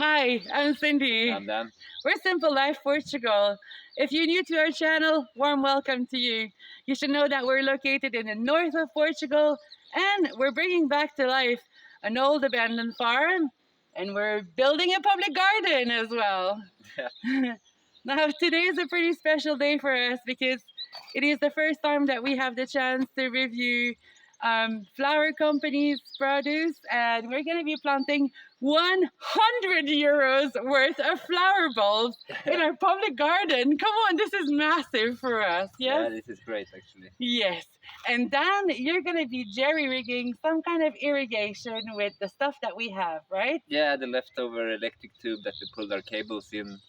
Hi, I'm Cindy. And then, We're Simple Life Portugal. If you're new to our channel, warm welcome to you. You should know that we're located in the north of Portugal and we're bringing back to life an old abandoned farm and we're building a public garden as well. Now, today is a pretty special day for us because it is the first time that we have the chance to review flower companies' produce, and we're going to be planting 100 euros worth of flower bulbs in our public garden. Come on, this is massive for us, yes? yeah, this is great actually. Yes. And then you're going to be jerry-rigging some kind of irrigation with the stuff that we have, right? Yeah, the leftover electric tube that we pulled our cables in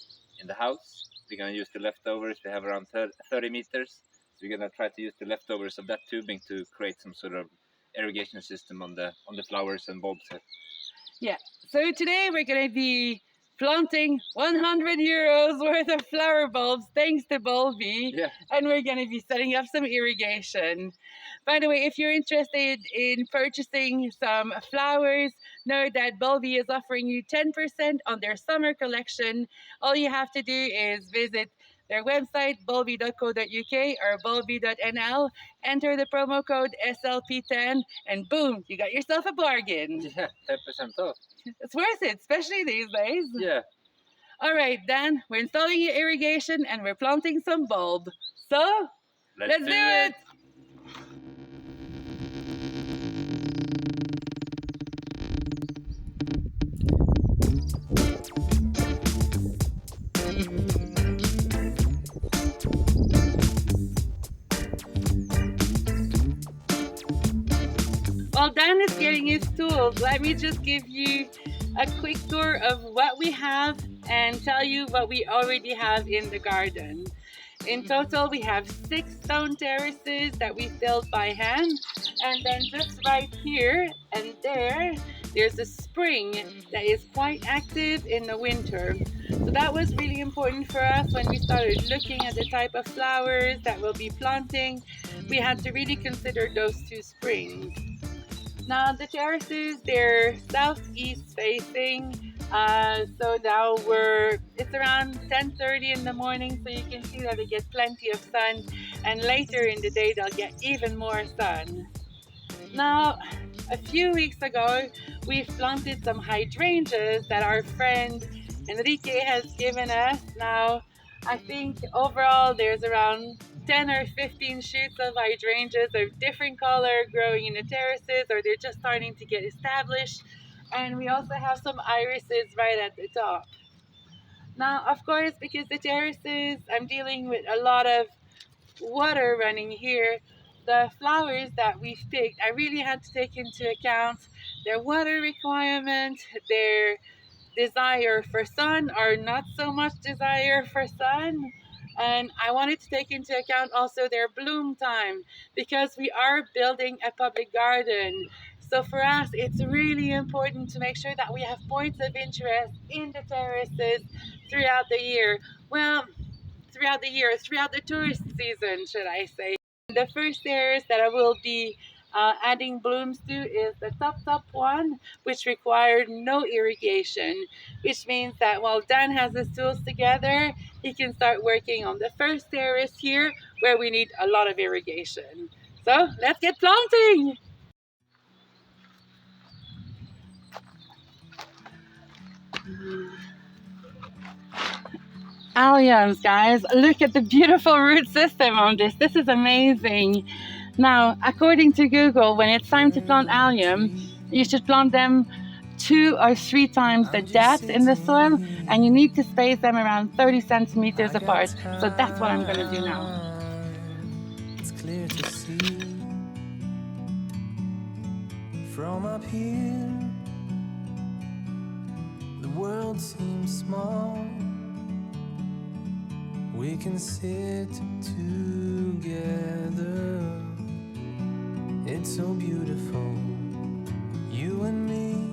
the house. We're gonna use the leftovers. We have around 30 meters. So we're gonna try to use the leftovers of that tubing to create some sort of irrigation system on the flowers and bulbs. Yeah. So today we're going to be planting 100 euros worth of flower bulbs thanks to Bulbi. Yeah. And we're going to be setting up some irrigation. By the way, if you're interested in purchasing some flowers, know that Bulbi is offering you 10% on their summer collection. All you have to do is visit their website, bulbi.co.uk or bulbi.nl, enter the promo code SLP10, and boom, you got yourself a bargain. Yeah, 10% off. It's worth it, especially these days. Yeah. All right, Dan, we're installing your irrigation and we're planting some bulb. So, let's do it. While Dan is getting his tools, let me just give you a quick tour of what we have and tell you what we already have in the garden. In total, we have 6 stone terraces that we filled by hand, and then just right here and there's a spring that is quite active in the winter. So that was really important for us when we started looking at the type of flowers that we'll be planting. We had to really consider those 2 springs. Now the terraces, they're southeast facing, so now it's around 10:30 in the morning, so you can see that they get plenty of sun, and later in the day they'll get even more sun. Now, a few weeks ago, we planted some hydrangeas that our friend Enrique has given us. Now, I think overall there's around 10 or 15 shoots of hydrangeas of different color growing in the terraces, or they're just starting to get established. And we also have some irises right at the top. Now, of course, because the terraces, I'm dealing with a lot of water running here, the flowers that we've picked, I really had to take into account their water requirement, their desire for sun or not so much desire for sun. And I wanted to take into account also their bloom time because we are building a public garden. So for us, it's really important to make sure that we have points of interest in the terraces throughout the year. Well, throughout the tourist season, should I say. The first terrace that I will be adding blooms to is the top one, which required no irrigation, which means that while Dan has his tools together, he can start working on the first terrace here where we need a lot of irrigation. So let's get planting! Alliums, guys, look at the beautiful root system on this. This is amazing. Now, according to Google, when it's time to plant allium, you should plant them 2 or 3 times the depth in the soil, and you need to space them around 30 centimeters apart. So that's what I'm going to do now. It's clear to see from up here, the world seems small. We can sit together. It's so beautiful, you and me.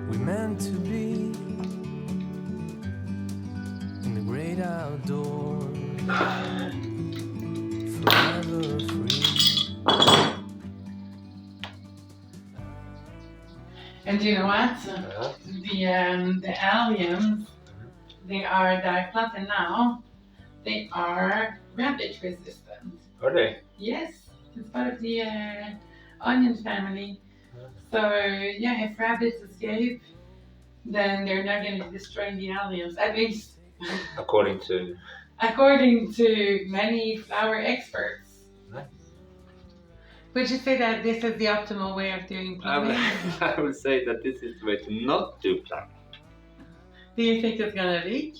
We meant to be in the great outdoors, forever free. And you know what? The alliums, that I planted now, they are rabbit resistant. Are they? Yes, it's part of the onion family. So yeah, if rabbits escape, then they're not going to be destroying the alliums. At least According to many flower experts. Nice. Would you say that this is the optimal way of doing plumbing? I would say that this is the way to not do plumbing. Do you think it's gonna leak?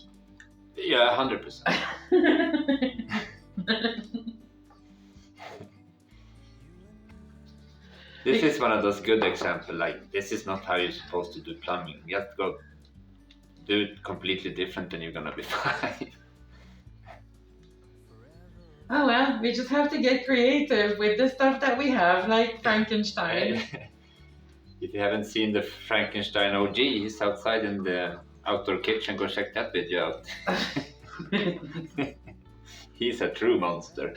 Yeah, 100%. This is one of those good examples, like this is not how you're supposed to do plumbing. You have to go do it completely different and you're gonna be fine. Oh well, we just have to get creative with the stuff that we have, like Frankenstein. If you haven't seen the Frankenstein OG, he's outside in the outdoor kitchen. Go check that video out. He's a true monster.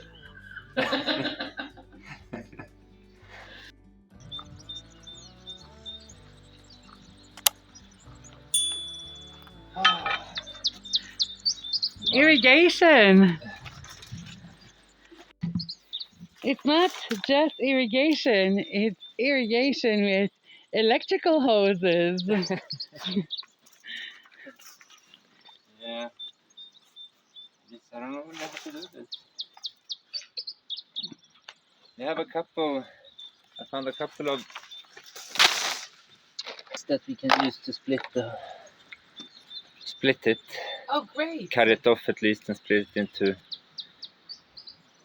Irrigation! It's not just irrigation, it's irrigation with electrical hoses. Yeah. I don't know how to do this. They have a couple. I found a couple of that we can use to split it. Oh, great! Cut it off at least and split it into a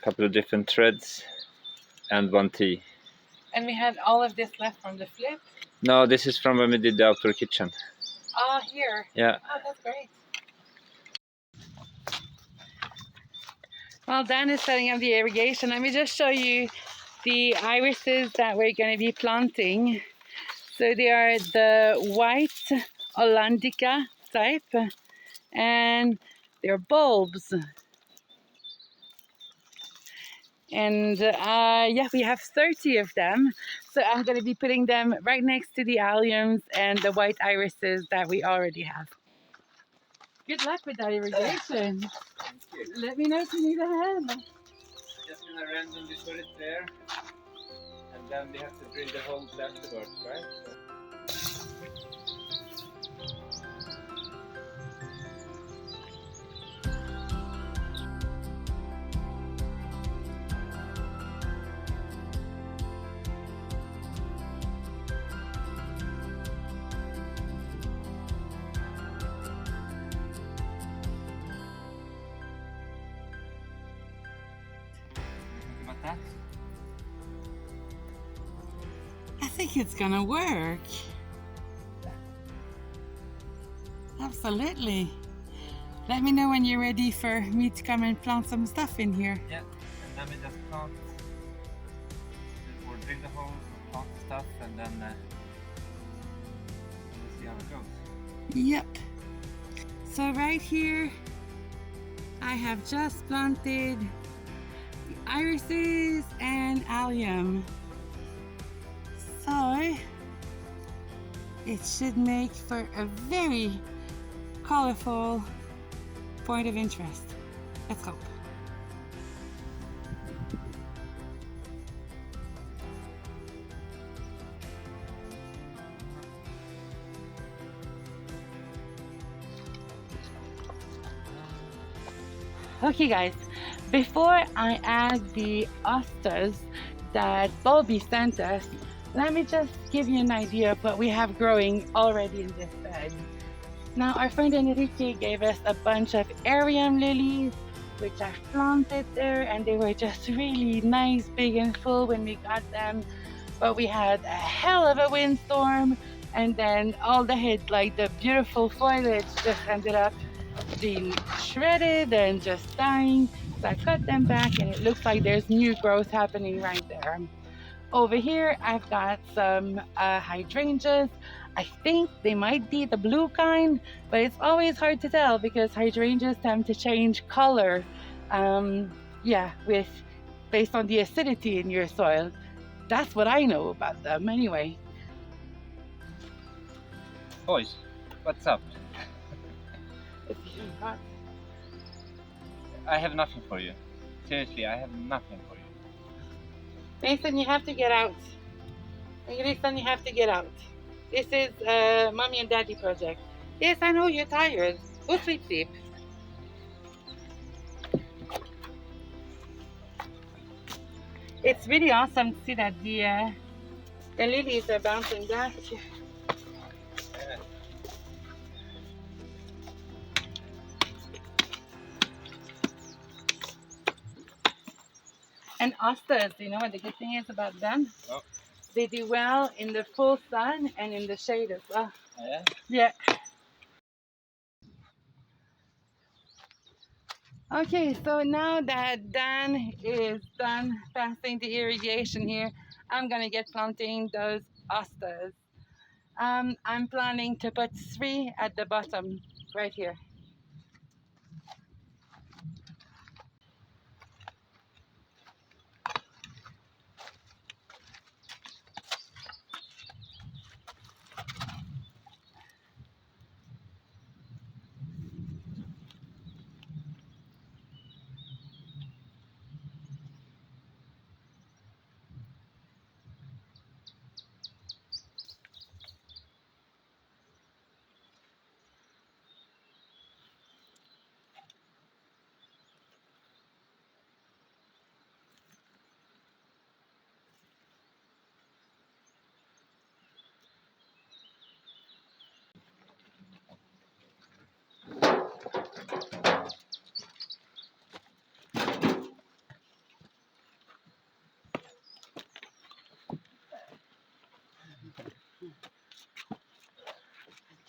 couple of different threads and one tee. And we had all of this left from the flip? No, this is from when we did the outdoor kitchen. Ah, here. Yeah. Oh, that's great. While Dan is setting up the irrigation, let me just show you the irises that we're going to be planting. So they are the white Hollandica type, and they're bulbs. And yeah, we have 30 of them. So I'm going to be putting them right next to the alliums and the white irises that we already have. Good luck with that irrigation. Let me know if you need a hand. Just gonna randomly put it there, and then we have to drill the holes afterwards, right? That? I think it's gonna work. Absolutely. Let me know when you're ready for me to come and plant some stuff in here. Yeah, and then we just plant, or drill the holes, plant the stuff, and then we'll see how it goes. Yep. So right here, I have just planted irises and allium. So it should make for a very colorful point of interest. Let's hope. Okay guys, before I add the asters that Bulbi sent us, let me just give you an idea of what we have growing already in this bed. Now our friend Enrique gave us a bunch of Arium lilies, which I planted there, and they were just really nice, big and full when we got them. But we had a hell of a windstorm, and then all the beautiful foliage just ended up being shredded and just dying. So I cut them back, and it looks like there's new growth happening right there. Over here I've got some hydrangeas. I think they might be the blue kind, but it's always hard to tell because hydrangeas tend to change color based on the acidity in your soil. That's what I know about them anyway. Boys, what's up? It's really hot. I have nothing for you. Seriously, I have nothing for you. Mason, you have to get out. Ingridson, you have to get out. This is a mommy and daddy project. Yes, I know you're tired. Go sleep. It's really awesome to see that the lilies are bouncing back. And asters, you know what the good thing is about them? Oh. They do well in the full sun and in the shade as well. Oh, yeah? Yeah. Okay, so now that Dan is done passing the irrigation here, I'm gonna get planting those asters. I'm planning to put 3 at the bottom, right here.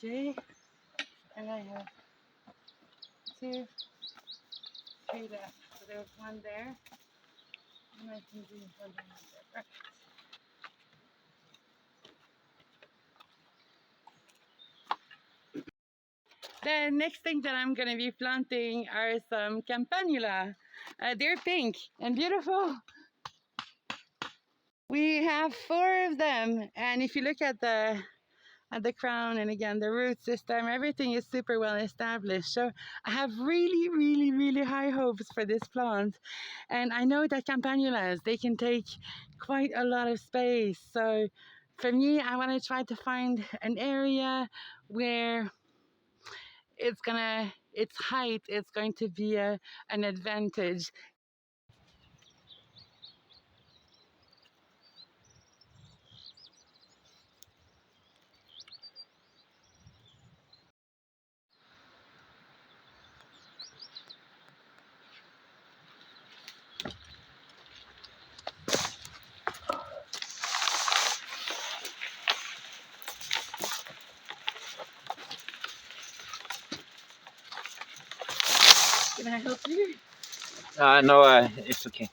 Okay, and I have 2, 3 left. So there's 1 there, and I can do 1 there. The next thing that I'm gonna be planting are some campanula. They're pink and beautiful. We have 4 of them, and if you look at the crown and again the root system, everything is super well established. So I have really high hopes for this plant, and I know that campanulas, they can take quite a lot of space. So for me, I want to try to find an area where its height is going to be an advantage. Can I help you? No, it's okay.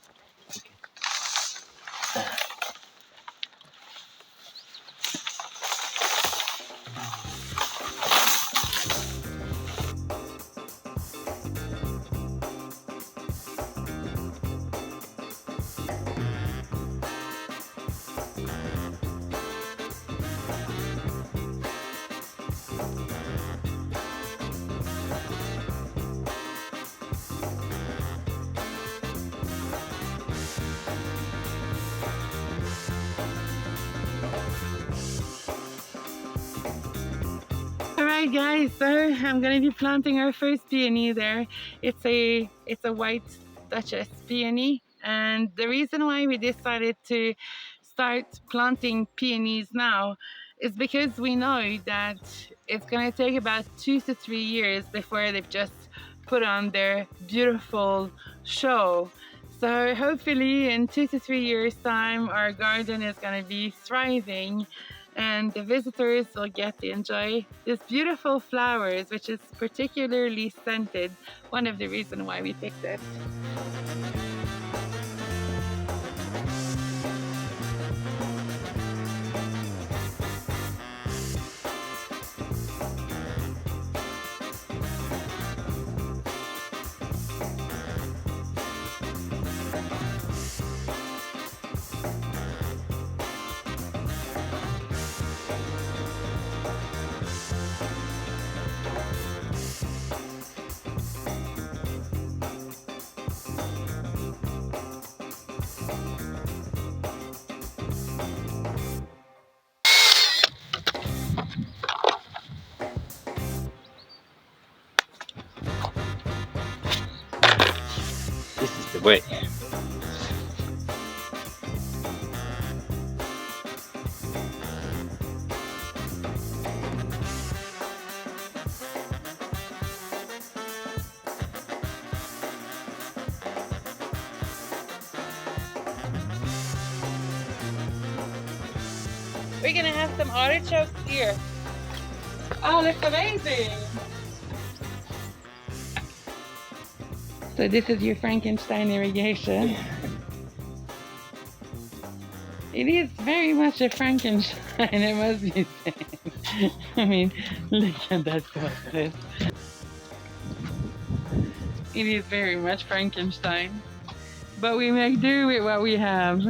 Alright guys, so I'm gonna be planting our first peony there. It's a white Duchess peony, and the reason why we decided to start planting peonies now is because we know that it's gonna take about 2 to 3 years before they've just put on their beautiful show. So hopefully in 2 to 3 years time our garden is gonna be thriving, and the visitors will get to enjoy these beautiful flowers, which is particularly scented, one of the reasons why we picked it. way. We're gonna have some artichokes here. Oh, looks amazing! So this is your Frankenstein irrigation. It is very much a Frankenstein, it must be said. I mean, look at that process. It is very much Frankenstein. But we make do with what we have.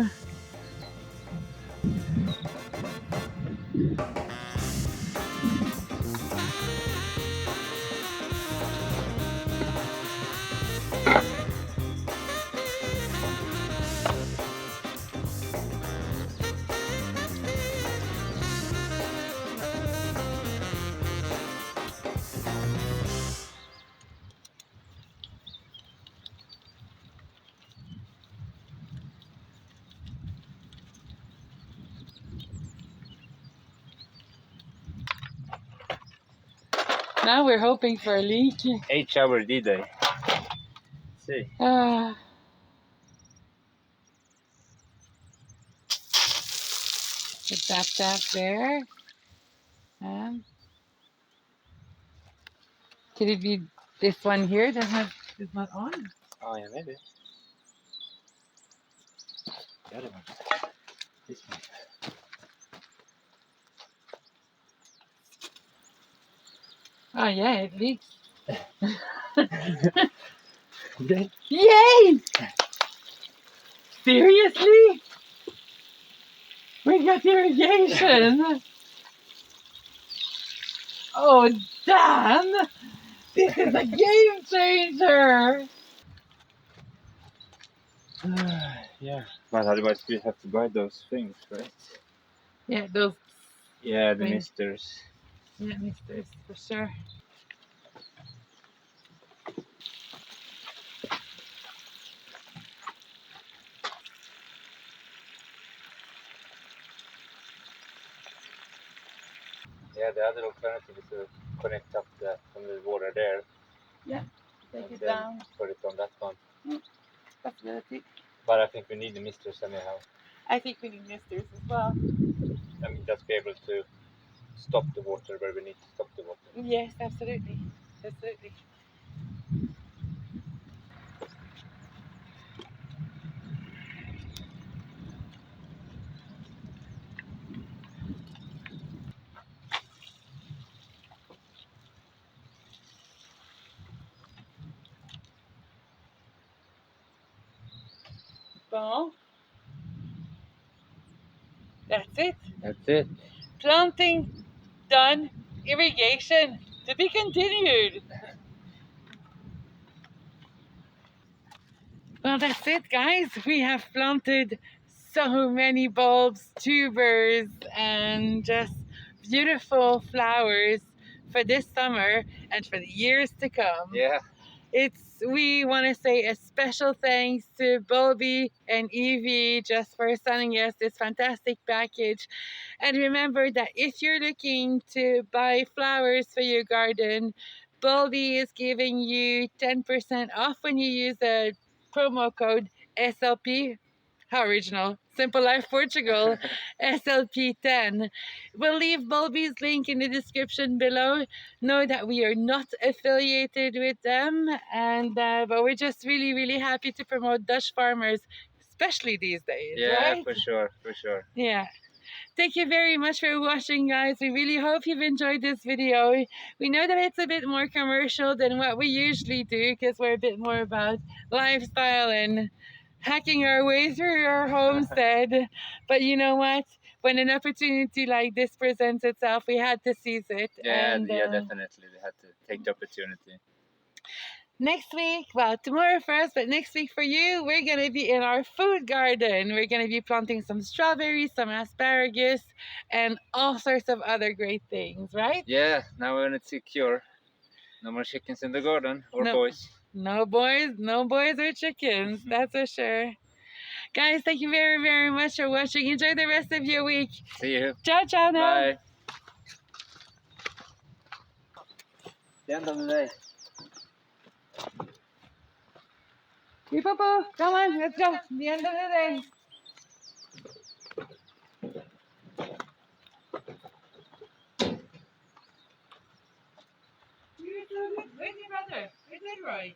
Now we're hoping for a leak. 8-hour D-Day. See. The tap there. Could it be this one here that is not on? Oh yeah, maybe. The other one. This one. Oh yeah, it leaks. Okay. Yay! Seriously? We got irrigation! Oh damn! This is a game changer! Yeah. But otherwise we have to buy those things, right? Yeah, those Yeah, the things. misters. Yeah, misters, for sure. Yeah, the other alternative is to connect up from the water there. Yeah, take and it then down. Put it on that one. Possibility. But I think we need the misters anyhow. I think we need misters as well. I mean, just be able to stop the water where we need to stop the water. Yes, absolutely. Absolutely. Well, that's it. That's it. Planting done. Irrigation to be continued. Well, that's it, guys. We have planted so many bulbs, tubers, and just beautiful flowers for this summer and for the years to come. Yeah. We want to say a special thanks to Bulbi and Evie just for sending us this fantastic package. And remember that if you're looking to buy flowers for your garden, Bulbi is giving you 10% off when you use the promo code SLP. How original. Simple Life Portugal, SLP10. We'll leave Bulbi's link in the description below. Know that we are not affiliated with them, and but we're just really, really happy to promote Dutch farmers, especially these days. Yeah, right? for sure, for sure. Yeah. Thank you very much for watching, guys. We really hope you've enjoyed this video. We know that it's a bit more commercial than what we usually do because we're a bit more about lifestyle and hacking our way through our homestead. But you know what? When an opportunity like this presents itself, we had to seize it. Yeah, and, yeah, definitely. We had to take the opportunity. Next week, well, tomorrow for us, but next week for you, we're going to be in our food garden. We're going to be planting some strawberries, some asparagus, and all sorts of other great things, right? Yeah, now we're gonna secure no more chickens in the garden, or No. boys. No boys or chickens, that's for sure. Guys, thank you very, very much for watching. Enjoy the rest of your week. See you. Ciao, ciao now. Bye. The end of the day. You poo-poo, come on, let's go. The end of the day. You're so good. Where's your brother? Where's Leroy?